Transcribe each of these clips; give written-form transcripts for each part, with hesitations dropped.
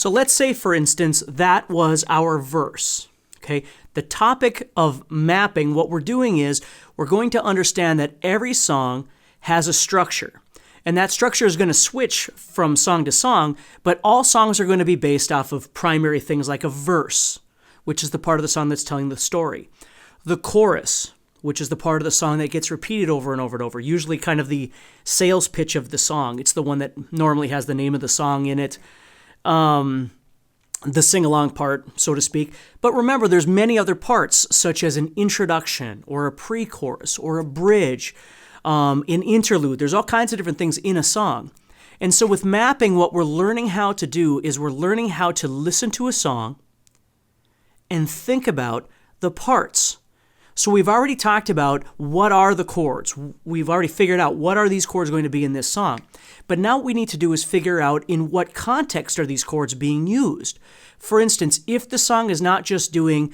So let's say, for instance, that was our verse. Okay, the topic of mapping, what we're doing is we're going to understand that every song has a structure. And that structure is going to switch from song to song, but all songs are going to be based off of primary things like a verse, which is the part of the song that's telling the story. The chorus, which is the part of the song that gets repeated over and over and over, usually kind of the sales pitch of the song. It's the one that normally has the name of the song in it. The sing-along part, so to speak. But remember, there's many other parts, such as an introduction or a pre-chorus or a bridge, an interlude. There's all kinds of different things in a song. And so with mapping, what we're learning how to do is we're learning how to listen to a song and think about the parts. So we've already talked about what are the chords. We've already figured out what are these chords going to be in this song. But now what we need to do is figure out in what context are these chords being used. For instance, if the song is not just doing,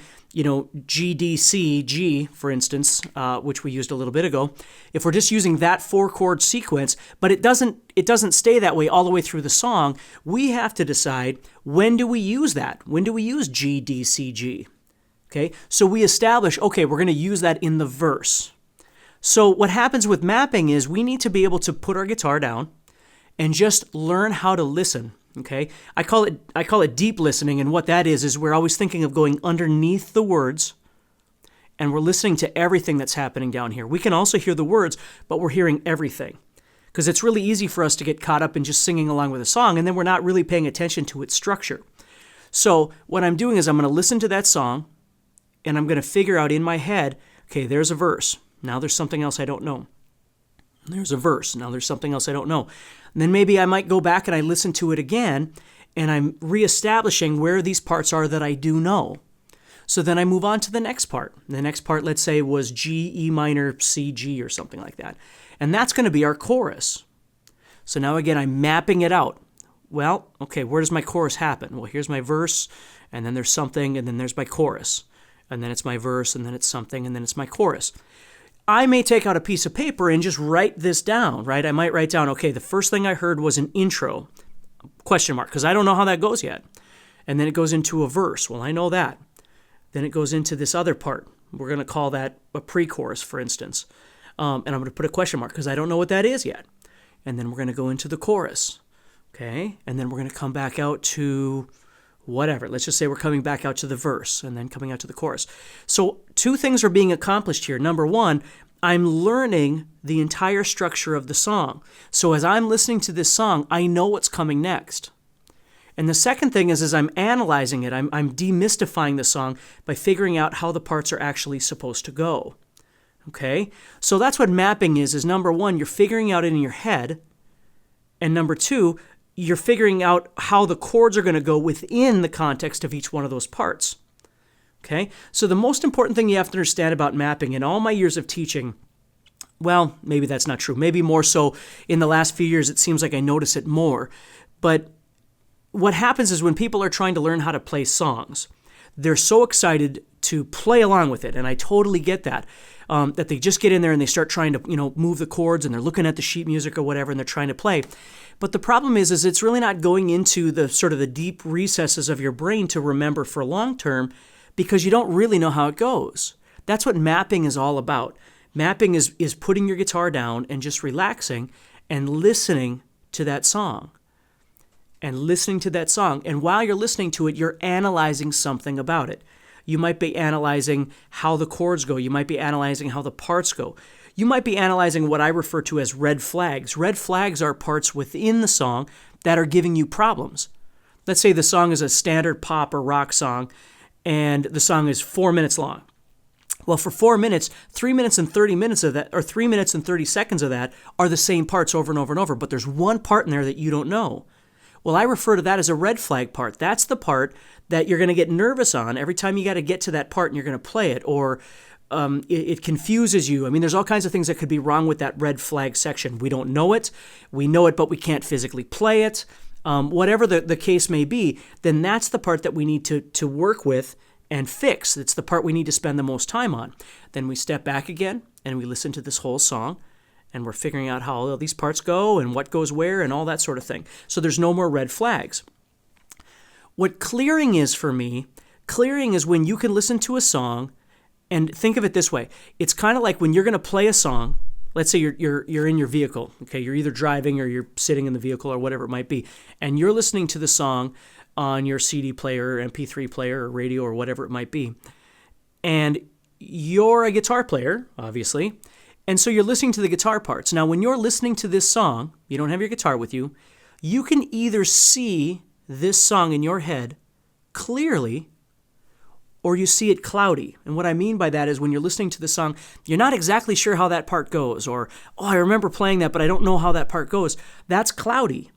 G, D, C, G, for instance, which we used a little bit ago, if we're just using that 4-chord sequence, but it doesn't stay that way all the way through the song, we have to decide, when do we use that? When do we use G, D, C, G? Okay, so we establish, okay, we're going to use that in the verse. So what happens with mapping is we need to be able to put our guitar down and just learn how to listen. Okay, I call it deep listening, and what that is we're always thinking of going underneath the words, and we're listening to everything that's happening down here. We can also hear the words, but we're hearing everything, because it's really easy for us to get caught up in just singing along with a song, and then we're not really paying attention to its structure. So what I'm doing is I'm going to listen to that song, and I'm going to figure out in my head, okay, there's a verse. Now there's something else I don't know. There's a verse. Now there's something else I don't know. And then maybe I might go back and I listen to it again, and I'm reestablishing where these parts are that I do know. So then I move on to the next part. The next part, let's say, was G, E minor, C, G, or something like that. And that's going to be our chorus. So now again, I'm mapping it out. Well, okay, where does my chorus happen? Well, here's my verse, and then there's something, and then there's my chorus. And then it's my verse, and then it's something, and then it's my chorus. I may take out a piece of paper and just write this down, right? I might write down, okay, the first thing I heard was an intro, question mark, because I don't know how that goes yet. And then it goes into a verse. Well, I know that. Then it goes into this other part. We're going to call that a pre-chorus, for instance. And I'm going to put a question mark because I don't know what that is yet. And then we're going to go into the chorus, okay? And then we're going to come back out to whatever. Let's just say we're coming back out to the verse and then coming out to the chorus. So 2 things are being accomplished here. Number 1, I'm learning the entire structure of the song. So as I'm listening to this song, I know what's coming next. And the second thing is, as I'm analyzing it, I'm demystifying the song by figuring out how the parts are actually supposed to go. Okay? So that's what mapping is number 1, you're figuring out it in your head. And number 2, you're figuring out how the chords are going to go within the context of each one of those parts. Okay? So the most important thing you have to understand about mapping in all my years of teaching, well, maybe that's not true. Maybe more so in the last few years, it seems like I notice it more. But what happens is when people are trying to learn how to play songs, they're so excited to play along with it, and I totally get that. That they just get in there and they start trying to, move the chords, and they're looking at the sheet music or whatever, and they're trying to play. But the problem is it's really not going into the sort of the deep recesses of your brain to remember for long term, because you don't really know how it goes. That's what mapping is all about. Mapping is putting your guitar down and just relaxing and listening to that song. And listening to that song. And while you're listening to it, you're analyzing something about it. You might be analyzing how the chords go. You might be analyzing how the parts go. You might be analyzing what I refer to as red flags. Red flags are parts within the song that are giving you problems. Let's say the song is a standard pop or rock song, and the song is 4 minutes long. Well, for 4 minutes, 3 minutes and 30 minutes of that, or 3 minutes and 30 seconds of that are the same parts over and over and over, but there's one part in there that you don't know. Well, I refer to that as a red flag part. That's the part that you're going to get nervous on every time you got to get to that part and you're going to play it, or it confuses you. I mean, there's all kinds of things that could be wrong with that red flag section. We don't know it. We know it, but we can't physically play it. Whatever the case may be, then that's the part that we need to work with and fix. It's the part we need to spend the most time on. Then we step back again and we listen to this whole song, and we're figuring out how all these parts go and what goes where and all that sort of thing. So there's no more red flags. What clearing is for me, clearing is when you can listen to a song and think of it this way. It's kind of like when you're going to play a song. Let's say you're in your vehicle. Okay, you're either driving or you're sitting in the vehicle or whatever it might be, and you're listening to the song on your CD player, or MP3 player, or radio, or whatever it might be. And you're a guitar player, obviously, and so you're listening to the guitar parts. Now, when you're listening to this song, you don't have your guitar with you, you can either see this song in your head clearly, or you see it cloudy. And what I mean by that is when you're listening to the song, you're not exactly sure how that part goes, or, oh, I remember playing that, but I don't know how that part goes. That's cloudy.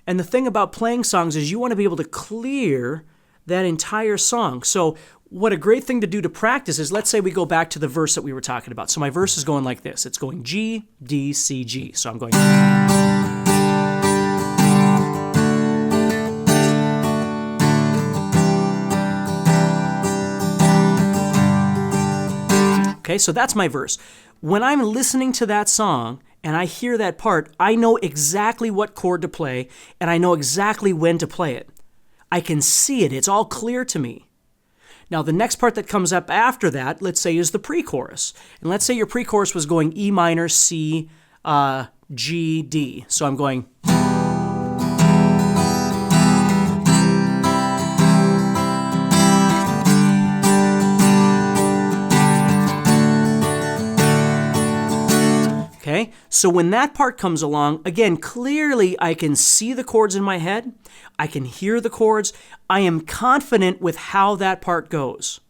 And the thing about playing songs is you want to be able to clear that entire song. So what a great thing to do to practice is, let's say we go back to the verse that we were talking about. So my verse is going like this. It's going G, D, C, G. So I'm going... Okay, so that's my verse. When I'm listening to that song and I hear that part, I know exactly what chord to play and I know exactly when to play it. I can see it. It's all clear to me. Now, the next part that comes up after that, let's say, is the pre-chorus. And let's say your pre-chorus was going E minor, C, G, D. So I'm going... Okay, so when that part comes along, again, clearly I can see the chords in my head. I can hear the chords. I am confident with how that part goes.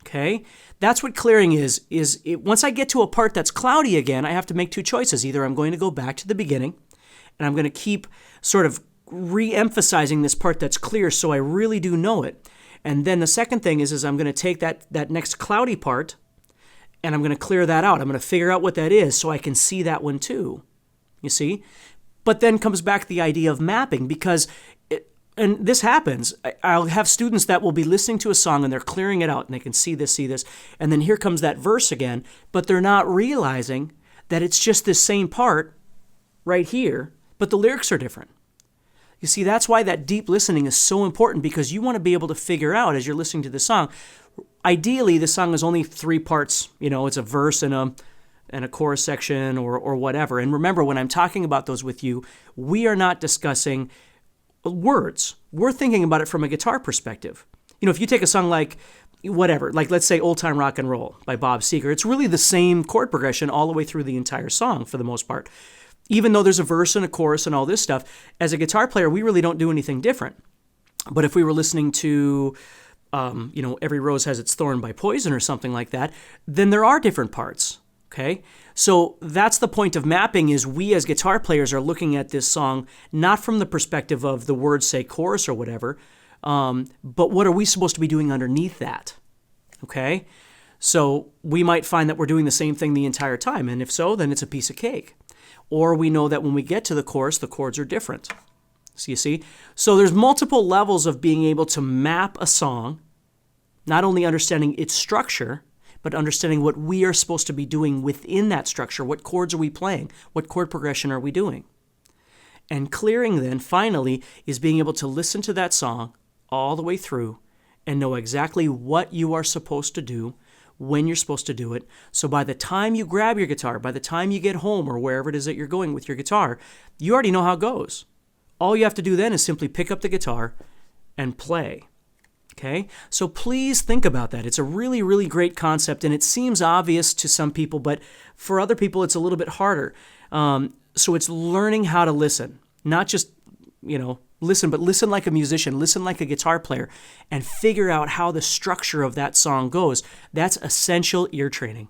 Okay, that's what clearing is. Once I get to a part that's cloudy again, I have to make two choices. Either I'm going to go back to the beginning, and I'm going to keep sort of re-emphasizing this part that's clear so I really do know it. And then the second thing is I'm going to take that next cloudy part, and I'm going to clear that out. I'm going to figure out what that is so I can see that one too, you see? But then comes back the idea of mapping, because, and this happens, I'll have students that will be listening to a song and they're clearing it out and they can see this, and then here comes that verse again, but they're not realizing that it's just this same part right here, but the lyrics are different. You see, that's why that deep listening is so important, because you want to be able to figure out as you're listening to the song. Ideally, the song is only 3 parts. It's a verse and a chorus section or whatever. And remember, when I'm talking about those with you, we are not discussing words. We're thinking about it from a guitar perspective. If you take a song like whatever, like let's say Old Time Rock and Roll by Bob Seger, it's really the same chord progression all the way through the entire song for the most part. Even though there's a verse and a chorus and all this stuff, as a guitar player, we really don't do anything different. But if we were listening to... Every Rose Has Its Thorn by Poison or something like that, then there are different parts, okay? So that's the point of mapping, is we as guitar players are looking at this song not from the perspective of the words, say, chorus or whatever, but what are we supposed to be doing underneath that, okay? So we might find that we're doing the same thing the entire time, and if so, then it's a piece of cake. Or we know that when we get to the chorus, the chords are different. So you see? So there's multiple levels of being able to map a song, not only understanding its structure, but understanding what we are supposed to be doing within that structure. What chords are we playing? What chord progression are we doing? And clearing then, finally, is being able to listen to that song all the way through and know exactly what you are supposed to do, when you're supposed to do it. So by the time you grab your guitar, by the time you get home or wherever it is that you're going with your guitar, you already know how it goes. All you have to do then is simply pick up the guitar and play. Okay? So please think about that. It's a really, really great concept, and it seems obvious to some people, but for other people, it's a little bit harder. So it's learning how to listen. Not just, listen, but listen like a musician, listen like a guitar player, and figure out how the structure of that song goes. That's essential ear training.